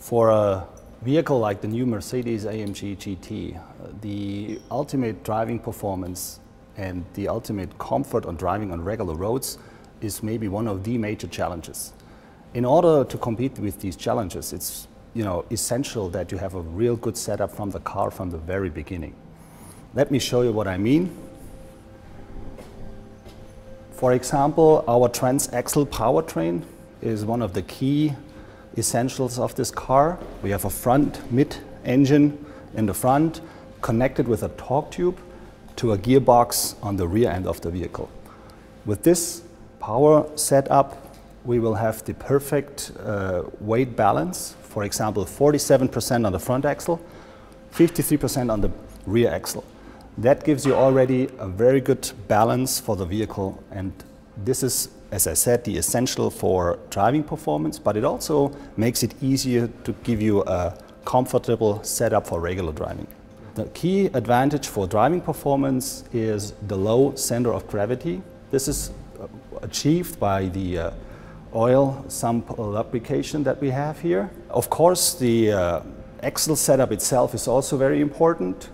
For a vehicle like the new Mercedes-AMG GT, the ultimate driving performance and the ultimate comfort on driving on regular roads is maybe one of the major challenges. In order to compete with these challenges, it's essential that you have a real good setup from the car from the very beginning. Let me show you what I mean. For example, our Transaxle powertrain is one of the key essentials of this car. We have a front-mid engine in the front connected with a torque tube to a gearbox on the rear end of the vehicle. With this power setup, we will have the perfect weight balance. For example, 47% on the front axle, 53% on the rear axle. That gives you already a very good balance for the vehicle, and this is, as I said, the essential for driving performance, but it also makes it easier to give you a comfortable setup for regular driving. The key advantage for driving performance is the low center of gravity. This is achieved by the oil sump lubrication that we have here. Of course, the axle setup itself is also very important.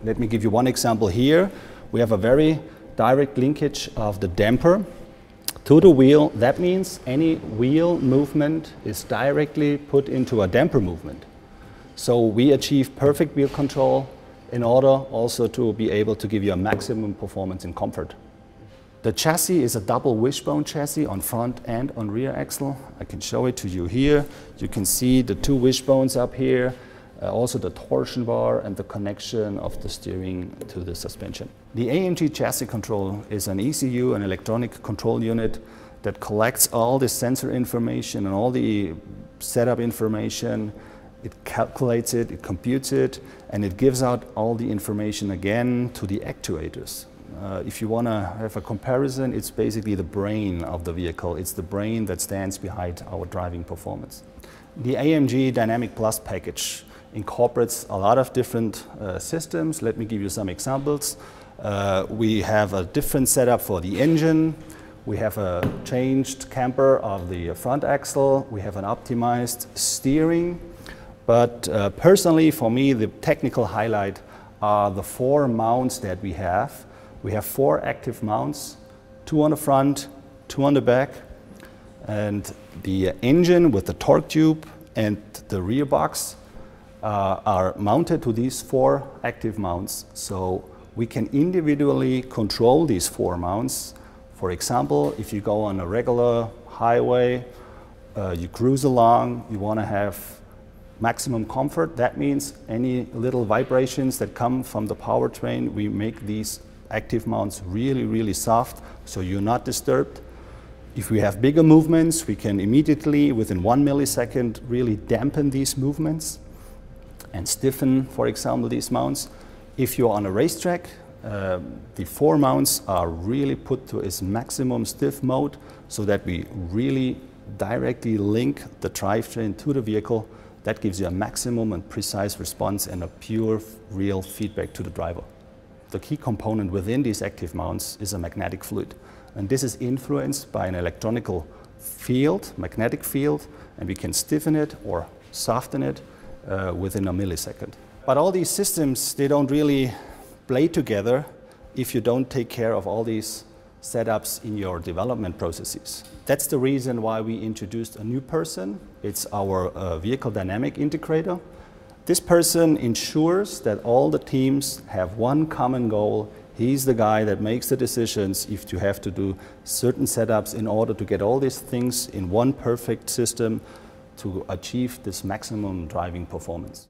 Let me give you one example here. We have a very direct linkage of the damper to the wheel. That means any wheel movement is directly put into a damper movement. So we achieve perfect wheel control in order also to be able to give you a maximum performance and comfort. The chassis is a double wishbone chassis on front and on rear axle. I can show it to you here. You can see the two wishbones up here. Also the torsion bar and the connection of the steering to the suspension. The AMG chassis control is an ECU, an electronic control unit that collects all the sensor information and all the setup information. It calculates it, it computes it, and it gives out all the information again to the actuators. If you want to have a comparison, it's basically the brain of the vehicle. It's the brain that stands behind our driving performance. The AMG Dynamic Plus package incorporates a lot of different systems. Let me give you some examples. We have a different setup for the engine. We have a changed camber of the front axle. We have an optimized steering. But personally, for me, the technical highlight are the 4 mounts that we have. We have 4 active mounts, 2 on the front, 2 on the back. And the engine with the torque tube and the rear box are mounted to these 4 active mounts, so we can individually control these 4 mounts. For example, if you go on a regular highway, you cruise along, you want to have maximum comfort. That means any little vibrations that come from the powertrain, we make these active mounts really, really soft, so you're not disturbed. If we have bigger movements, we can immediately, within 1 millisecond, really dampen these movements and stiffen, for example, these mounts. If you're on a racetrack, the 4 mounts are really put to its maximum stiff mode so that we really directly link the drivetrain to the vehicle. That gives you a maximum and precise response and a pure, real feedback to the driver. The key component within these active mounts is a magnetic fluid. And this is influenced by an electronical field, magnetic field, and we can stiffen it or soften it within a millisecond. But all these systems, they don't really play together if you don't take care of all these setups in your development processes. That's the reason why we introduced a new person. It's our vehicle dynamic integrator. This person ensures that all the teams have one common goal. He's the guy that makes the decisions if you have to do certain setups in order to get all these things in one perfect system to achieve this maximum driving performance.